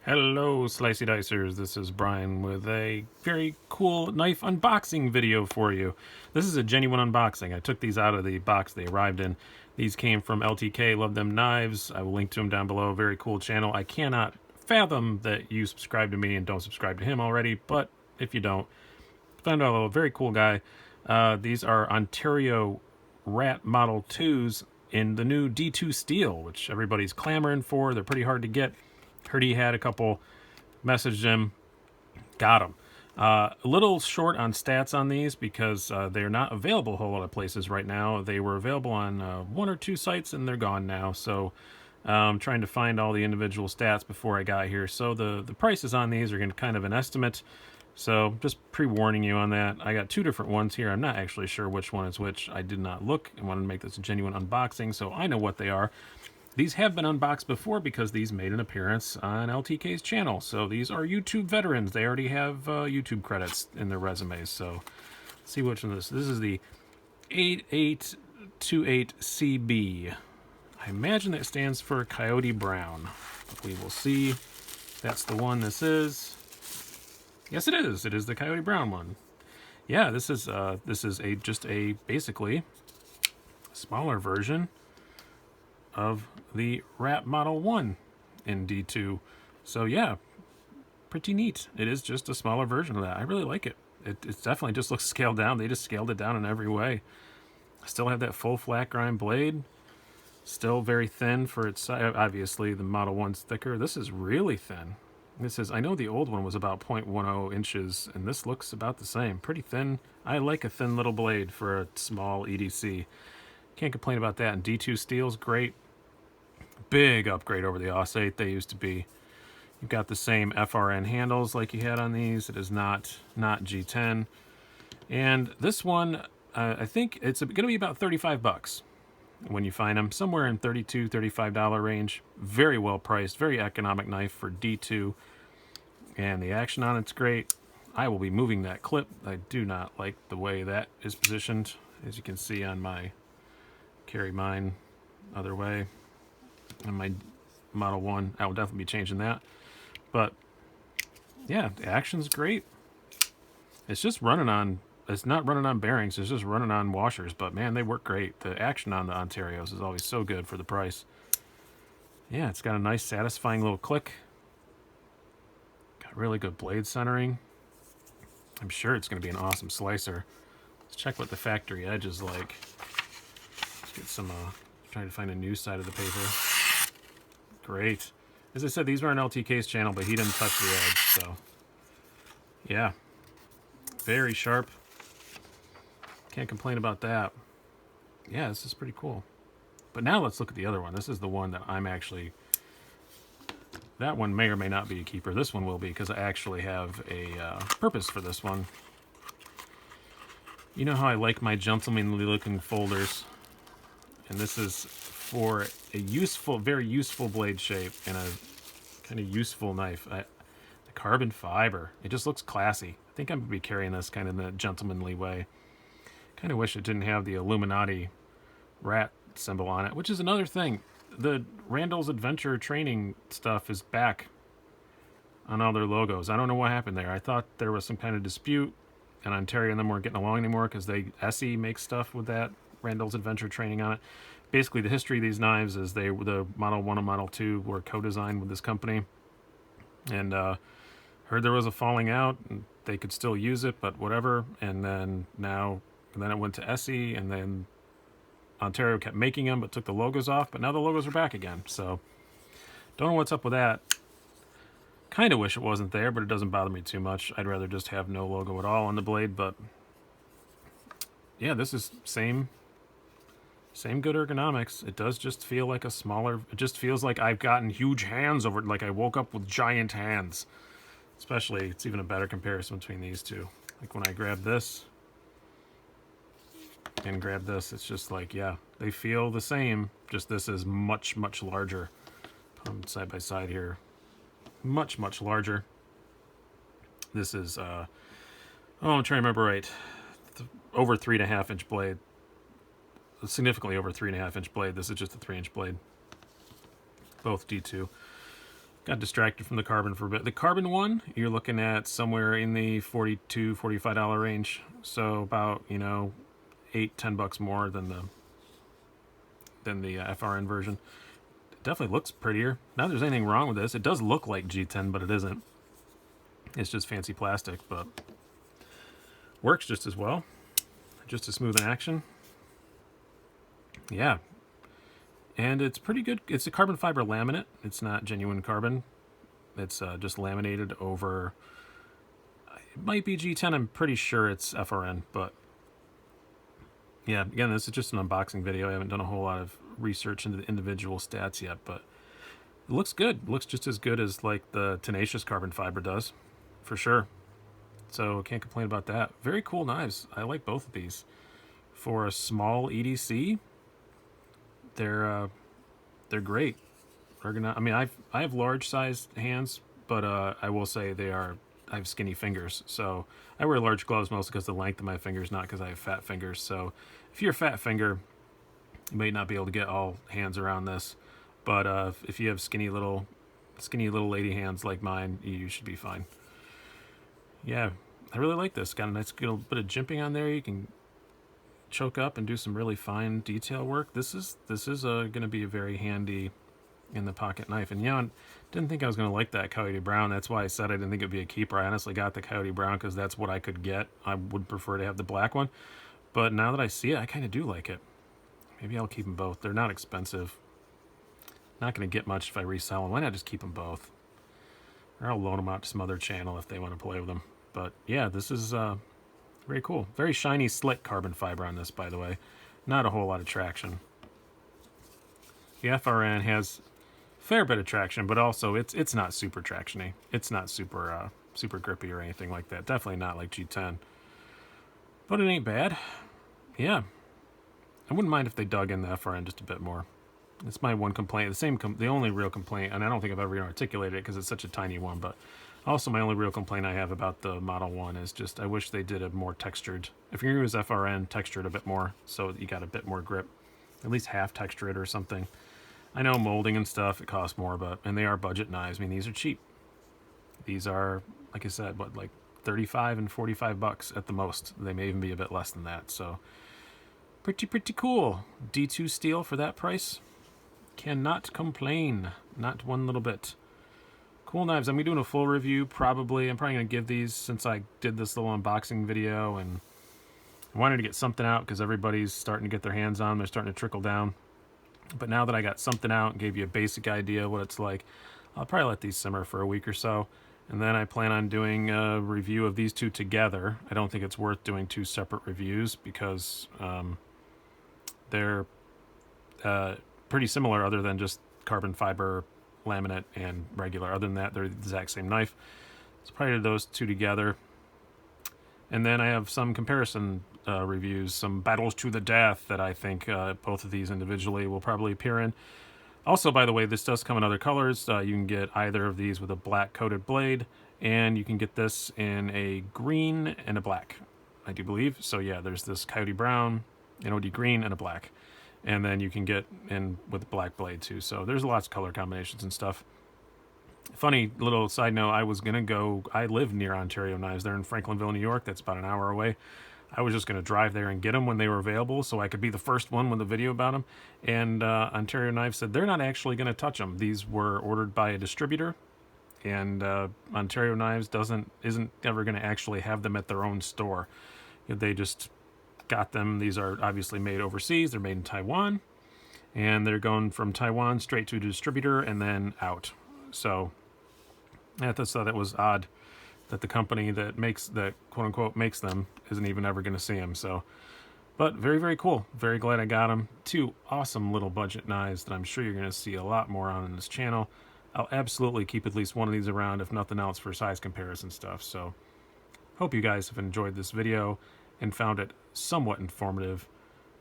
Hello, Slicey Dicers. This is Brian with a very cool knife unboxing video for you. This is a genuine unboxing. I took these out of the box they arrived in. These came from LTK. Love them knives. I will link to them down below. Very cool channel. I cannot fathom that you subscribe to me and don't subscribe to him already, but if you don't, found out a very cool guy. These are Ontario Rat Model 2s in the new D2 steel, which everybody's clamoring for. They're pretty hard to get. Heard he had a couple, messaged him, got them. A little short on stats on these because they're not available a whole lot of places right now. They were available on one or two sites and they're gone now. So I'm trying to find all the individual stats before I got here. So the prices on these are going to kind of an estimate. So just pre-warning you on that. I got two different ones here. I'm not actually sure which one is which. I did not look. I wanted to make this a genuine unboxing so I know what they are. These have been unboxed before because these made an appearance on LTK's channel. So these are YouTube veterans. They already have YouTube credits in their resumes. So let's see which one this is. This is the 8828CB. I imagine that stands for Coyote Brown. But we will see. That's the one this is. Yes, it is. It is the Coyote Brown one. Yeah, this is just a basically smaller version of the Rat Model 1 in D2. So yeah, pretty neat. It is just a smaller version of that. I really like it. It definitely just looks scaled down. They just scaled it down in every way. Still have that full flat grind blade. Still very thin for its size. Obviously, the Model 1's thicker. This is really thin. This is, I know the old one was about 0.10 inches, and this looks about the same. Pretty thin. I like a thin little blade for a small EDC. Can't complain about that. And D2 steel's great. Big upgrade over the AUS-8 they used to be. You've got the same FRN handles like you had on these. It is not G10. And this one, I think it's going to be about 35 bucks when you find them. Somewhere in $32, $35 range. Very well priced, very economic knife for D2. And the action on it's great. I will be moving that clip. I do not like the way that is positioned. As you can see on my carry mine other way. On my Model 1, I will definitely be changing that. But yeah, the action's great. It's just running on, it's not running on bearings, it's just running on washers. But man, they work great. The action on the Ontarios is always so good for the price. Yeah, it's got a nice satisfying little click. Got really good blade centering. I'm sure it's going to be an awesome slicer. Let's check what the factory edge is like. Let's get some, trying to find a new side of the paper. Great. As I said, these were on LTK's channel, but he didn't touch the edge, so yeah. Very sharp. Can't complain about that. Yeah, this is pretty cool. But now let's look at the other one. This is the one that I'm actually... That one may or may not be a keeper. This one will be, because I actually have a purpose for this one. You know how I like my gentlemanly looking folders? And this is for a useful, very useful blade shape and a kind of useful knife. The carbon fiber, it just looks classy. I think I'm going to be carrying this kind of in a gentlemanly way. Kind of wish it didn't have the Illuminati rat symbol on it, which is another thing. The Randall's Adventure Training stuff is back on all their logos. I don't know what happened there. I thought there was some kind of dispute and Ontario and them weren't getting along anymore because Essie makes stuff with that Randall's Adventure Training on it. Basically, the history of these knives is the Model 1 and Model 2 were co-designed with this company. And heard there was a falling out, and they could still use it, but whatever. And then it went to Essie, and then Ontario kept making them, but took the logos off. But now the logos are back again. So don't know what's up with that. Kind of wish it wasn't there, but it doesn't bother me too much. I'd rather just have no logo at all on the blade, but yeah, this is same good ergonomics. It does just feel like a smaller, it just feels like I've gotten huge hands over it, like I woke up with giant hands. Especially, it's even a better comparison between these two. Like when I grab this and grab this, it's just like, yeah, they feel the same, just this is much, much larger. Put them side by side here. Much, much larger. This is, I'm trying to remember right, over 3.5 inch blade. Significantly over 3.5 inch blade. This is just a 3-inch blade. Both D2. got distracted from the carbon for a bit. The carbon one, you're looking at somewhere in the $42, $45 range. So about, you know, $8-10 more than the FRN version. It definitely looks prettier. Not that there's anything wrong with this. It does look like G10, but it isn't. It's just fancy plastic, but works just as well. Just as smooth in action. Yeah. And it's pretty good. It's a carbon fiber laminate. It's not genuine carbon. It's just laminated over. It might be G10. I'm pretty sure it's FRN, but yeah, again, this is just an unboxing video. I haven't done a whole lot of research into the individual stats yet, but it looks good. It looks just as good as like the Tenacious carbon fiber does, for sure. So can't complain about that. Very cool knives. I like both of these. For a small EDC, they're great. I mean, I have large sized hands, but I will say I have skinny fingers, so I wear large gloves mostly because of the length of my fingers, not because I have fat fingers. So if you're a fat finger, you may not be able to get all hands around this, but if you have skinny little lady hands like mine, you should be fine. Yeah, I really like this. Got a nice little bit of jimping on there. You can choke up and do some really fine detail work. This is going to be a very handy in the pocket knife. And yeah, I didn't think I was going to like that Coyote Brown. That's why I said I didn't think it'd be a keeper. I honestly got the Coyote Brown because that's what I could get. I would prefer to have the black one, but now that I see it, I kind of do like it. Maybe I'll keep them both. They're not expensive. Not going to get much if I resell them. Why not just keep them both? Or I'll loan them out to some other channel if they want to play with them. But yeah, this is very cool. Very shiny, slick carbon fiber on this, by the way. Not a whole lot of traction. The FRN has a fair bit of traction, but also it's not super tractiony. It's not super super grippy or anything like that. Definitely not like G10. But it ain't bad. Yeah. I wouldn't mind if they dug in the FRN just a bit more. It's my one complaint. The only real complaint, and I don't think I've ever articulated it because it's such a tiny one, but also my only real complaint I have about the Model 1 is just I wish they did a more textured. If you're going to use FRN, texture it a bit more so you got a bit more grip. At least half texture it or something. I know molding and stuff, it costs more, and they are budget knives. I mean, these are cheap. These are, like I said, what, like 35 and 45 bucks at the most. They may even be a bit less than that. So pretty cool. D2 steel for that price. Cannot complain. Not one little bit. Cool knives. I'm going to be doing a full review probably. I'm probably going to give these since I did this little unboxing video and I wanted to get something out because everybody's starting to get their hands on them. They're starting to trickle down. But now that I got something out and gave you a basic idea of what it's like, I'll probably let these simmer for a week or so. And then I plan on doing a review of these two together. I don't think it's worth doing two separate reviews because they're pretty similar other than just carbon fiber, laminate, and regular. Other than that, they're the exact same knife. So probably those two together. And then I have some comparison reviews, some battles to the death that I think both of these individually will probably appear in. Also, by the way, this does come in other colors. You can get either of these with a black coated blade, and you can get this in a green and a black, I do believe. So yeah, there's this Coyote Brown, an OD green, and a black. And then you can get in with a black blade too. So there's lots of color combinations and stuff. Funny little side note, I live near Ontario Knives. They're in Franklinville, New York. That's about an hour away. I was just going to drive there and get them when they were available so I could be the first one with a video about them. And Ontario Knives said they're not actually going to touch them. These were ordered by a distributor, and Ontario Knives isn't ever going to actually have them at their own store. They just got them. These are obviously made overseas. They're made in Taiwan, and they're going from Taiwan straight to a distributor and then out. So I just thought that was odd that the company that quote unquote makes them isn't even ever going to see them. So, but very, very cool. Very glad I got them. Two awesome little budget knives that I'm sure you're going to see a lot more on in this channel. I'll absolutely keep at least one of these around, if nothing else, for size comparison stuff. So hope you guys have enjoyed this video and found it somewhat informative.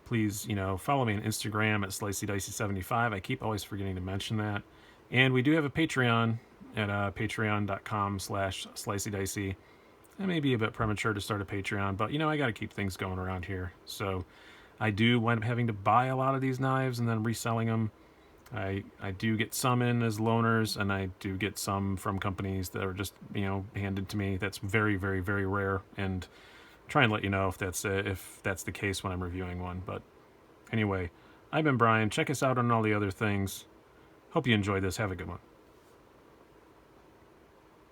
Please, follow me on Instagram at SliceyDicey75. I keep always forgetting to mention that. And we do have a Patreon at patreon.com/SliceyDicey. It may be a bit premature to start a Patreon, but I got to keep things going around here. So I do wind up having to buy a lot of these knives and then reselling them. I do get some in as loaners, and I do get some from companies that are just, handed to me. That's very, very, very rare, and try and let you know if that's the case when I'm reviewing one. But anyway, I've been Brian. Check us out on all the other things. Hope you enjoyed this. Have a good one.